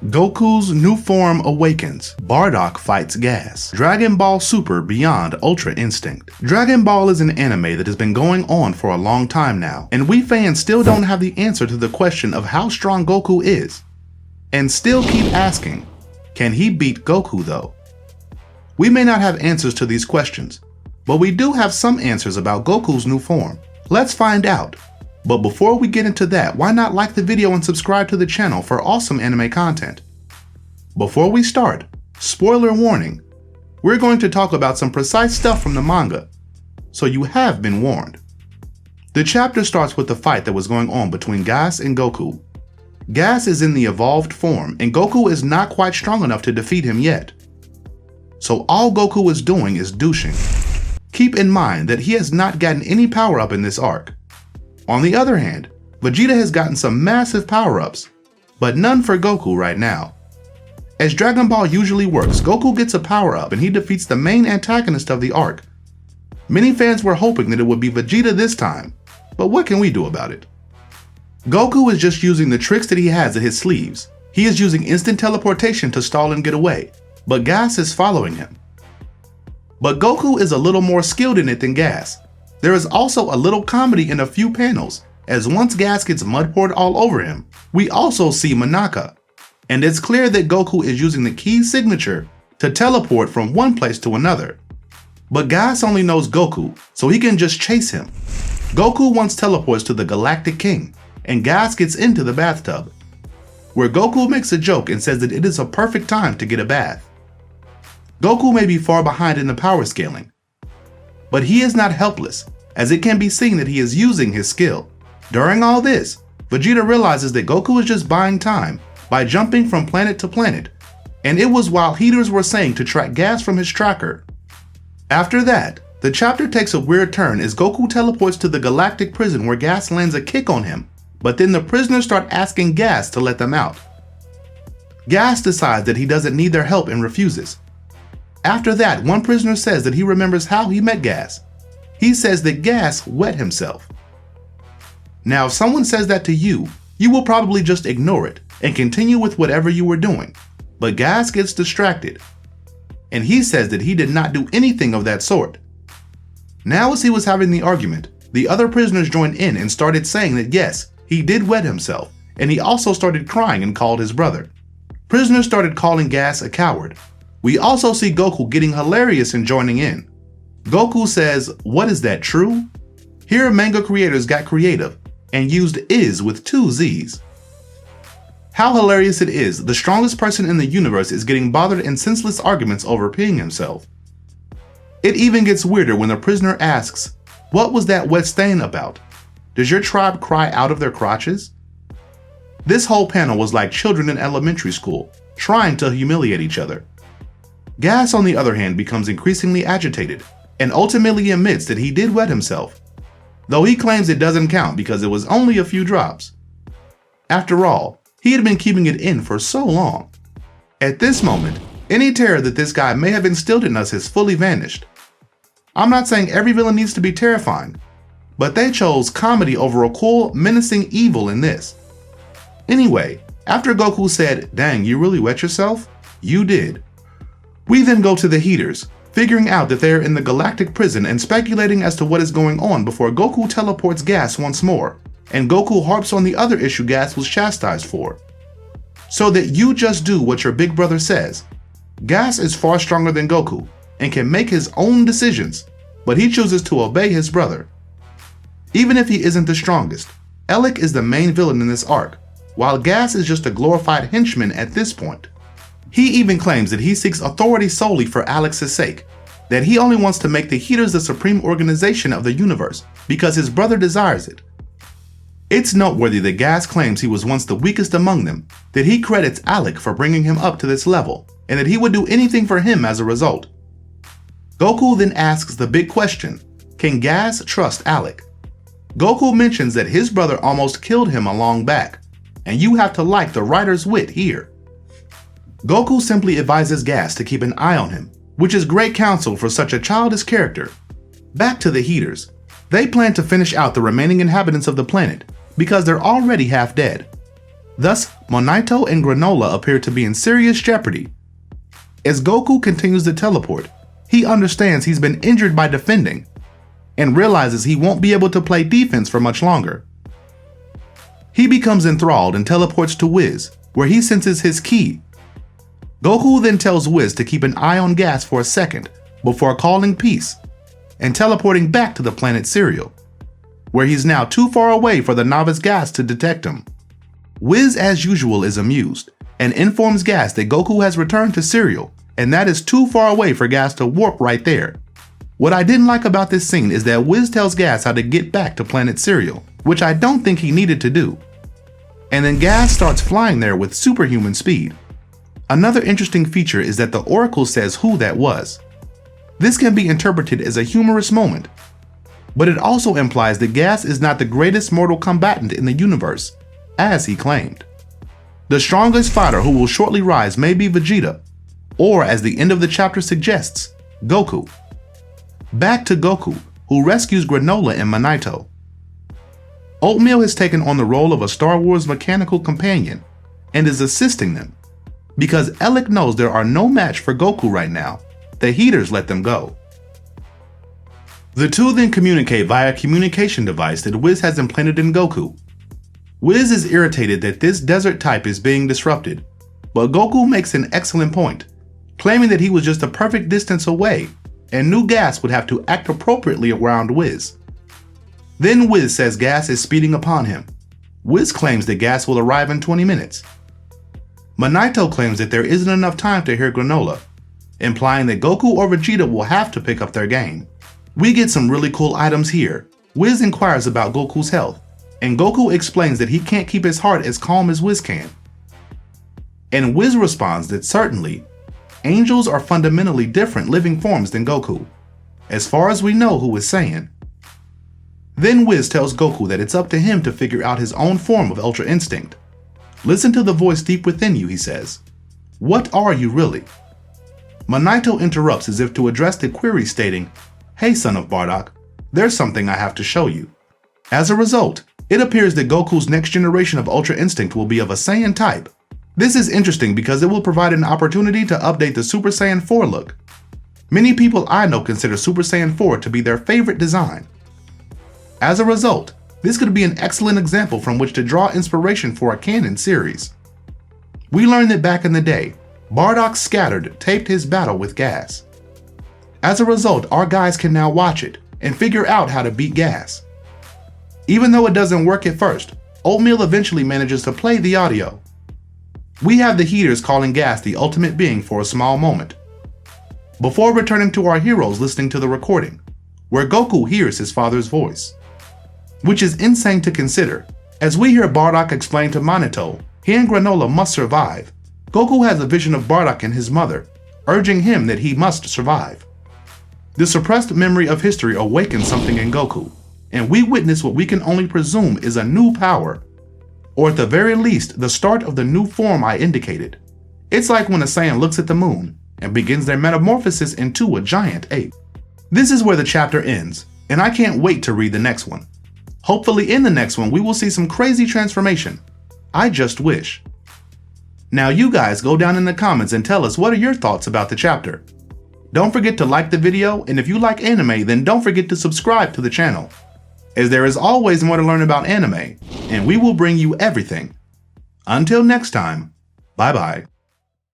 Goku's new form awakens. Bardock fights Gas. Dragon Ball Super Beyond Ultra Instinct. Dragon Ball is an anime that has been going on for a long time now, and we fans still don't have the answer to the question of how strong Goku is. And still keep asking, can he beat Goku though? We may not have answers to these questions, but we do have some answers about Goku's new form. Let's find out. But before we get into that, why not like the video and subscribe to the channel for awesome anime content? Before we start, spoiler warning, we're going to talk about some precise stuff from the manga, so you have been warned. The chapter starts with the fight that was going on between Gas and Goku. Gas is in the evolved form, and Goku is not quite strong enough to defeat him yet. So all Goku is doing is douching. Keep in mind that he has not gotten any power up in this arc. On the other hand, Vegeta has gotten some massive power-ups, but none for Goku right now. As Dragon Ball usually works, Goku gets a power-up and he defeats the main antagonist of the arc. Many fans were hoping that it would be Vegeta this time, but what can we do about it? Goku is just using the tricks that he has at his sleeves. He is using instant teleportation to stall and get away, but Gas is following him. But Goku is a little more skilled in it than Gas. There is also a little comedy in a few panels, as once Gas gets mud poured all over him, we also see Manaka. And it's clear that Goku is using the key signature to teleport from one place to another. But Gas only knows Goku, so he can just chase him. Goku once teleports to the Galactic King, and Gas gets into the bathtub, where Goku makes a joke and says that it is a perfect time to get a bath. Goku may be far behind in the power scaling, but he is not helpless, as it can be seen that he is using his skill. During all this, Vegeta realizes that Goku is just buying time by jumping from planet to planet, and it was while heaters were saying to track Gas from his tracker. After that, the chapter takes a weird turn as Goku teleports to the galactic prison where Gas lands a kick on him, but then the prisoners start asking Gas to let them out. Gas decides that he doesn't need their help and refuses. After that, one prisoner says that he remembers how he met Gas. He says that Gas wet himself. Now, if someone says that to you, you will probably just ignore it and continue with whatever you were doing. But Gas gets distracted, and he says that he did not do anything of that sort. Now, as he was having the argument, the other prisoners joined in and started saying that yes, he did wet himself, and he also started crying and called his brother. Prisoners started calling Gas a coward. We also see Goku getting hilarious and joining in. Goku says, "What is that, true?" Here manga creators got creative and used is with 2 Z's. How hilarious it is, the strongest person in the universe is getting bothered in senseless arguments over peeing himself. It even gets weirder when the prisoner asks, "What was that wet stain about? Does your tribe cry out of their crotches?" This whole panel was like children in elementary school, trying to humiliate each other. Gas, on the other hand, becomes increasingly agitated and ultimately admits that he did wet himself, though he claims it doesn't count because it was only a few drops. After all, he had been keeping it in for so long. At this moment, any terror that this guy may have instilled in us has fully vanished. I'm not saying every villain needs to be terrifying, but they chose comedy over a cool, menacing evil in this. Anyway, after Goku said, "Dang, you really wet yourself?" "You did." We then go to the heaters, figuring out that they're in the galactic prison and speculating as to what is going on before Goku teleports Gas once more, and Goku harps on the other issue Gas was chastised for. So that you just do what your big brother says. Gas is far stronger than Goku and can make his own decisions, but he chooses to obey his brother. Even if he isn't the strongest, Elec is the main villain in this arc, while Gas is just a glorified henchman at this point. He even claims that he seeks authority solely for Alex's sake, that he only wants to make the heaters the supreme organization of the universe because his brother desires it. It's noteworthy that Gas claims he was once the weakest among them, that he credits Alec for bringing him up to this level, and that he would do anything for him as a result. Goku then asks the big question, can Gas trust Alec? Goku mentions that his brother almost killed him a long back, and you have to like the writer's wit here. Goku simply advises Gas to keep an eye on him, which is great counsel for such a childish character. Back to the heaters. They plan to finish out the remaining inhabitants of the planet because they're already half dead. Thus, Monito and Granola appear to be in serious jeopardy. As Goku continues to teleport, he understands he's been injured by defending and realizes he won't be able to play defense for much longer. He becomes enthralled and teleports to Whis, where he senses his ki. Goku then tells Whis to keep an eye on Gas for a second before calling peace and teleporting back to the planet Cereal, where he's now too far away for the novice Gas to detect him. Whis, as usual, is amused and informs Gas that Goku has returned to Cereal, and that is too far away for Gas to warp right there. What I didn't like about this scene is that Whis tells Gas how to get back to planet Cereal, which I don't think he needed to do. And then Gas starts flying there with superhuman speed. Another interesting feature is that the Oracle says who that was. This can be interpreted as a humorous moment, but it also implies that Gas is not the greatest mortal combatant in the universe, as he claimed. The strongest fighter who will shortly rise may be Vegeta, or as the end of the chapter suggests, Goku. Back to Goku, who rescues Granola and Monito. Oatmeal has taken on the role of a Star Wars mechanical companion and is assisting them. Because Elec knows there are no match for Goku right now, the heaters let them go. The two then communicate via a communication device that Whis has implanted in Goku. Whis is irritated that this desert type is being disrupted, but Goku makes an excellent point, claiming that he was just a perfect distance away and knew Gas would have to act appropriately around Whis. Then Whis says Gas is speeding upon him. Whis claims that Gas will arrive in 20 minutes. Monito claims that there isn't enough time to hear Granola, implying that Goku or Vegeta will have to pick up their game. We get some really cool items here. Whis inquires about Goku's health, and Goku explains that he can't keep his heart as calm as Whis can. And Whis responds that certainly, angels are fundamentally different living forms than Goku, as far as we know who is saying. Then Whis tells Goku that it's up to him to figure out his own form of Ultra Instinct. Listen to the voice deep within you, he says. What are you really? Monito interrupts as if to address the query, stating, Hey son of Bardock, there's something I have to show you. As a result, it appears that Goku's next generation of Ultra Instinct will be of a Saiyan type. This is interesting because it will provide an opportunity to update the Super Saiyan 4 look. Many people I know consider Super Saiyan 4 to be their favorite design. As a result, this could be an excellent example from which to draw inspiration for a canon series. We learned that back in the day, Bardock scattered taped his battle with Gas. As a result, our guys can now watch it and figure out how to beat Gas. Even though it doesn't work at first, Oatmeal eventually manages to play the audio. We have the heaters calling Gas the ultimate being for a small moment, before returning to our heroes listening to the recording, where Goku hears his father's voice. Which is insane to consider, as we hear Bardock explain to Monito he and Granola must survive. Goku has a vision of Bardock and his mother, urging him that he must survive. The suppressed memory of history awakens something in Goku, and we witness what we can only presume is a new power, or at the very least, the start of the new form I indicated. It's like when a Saiyan looks at the moon and begins their metamorphosis into a giant ape. This is where the chapter ends, and I can't wait to read the next one. Hopefully in the next one we will see some crazy transformation. I just wish. Now you guys go down in the comments and tell us what are your thoughts about the chapter. Don't forget to like the video, and if you like anime, then don't forget to subscribe to the channel, as there is always more to learn about anime, and we will bring you everything. Until next time, bye bye.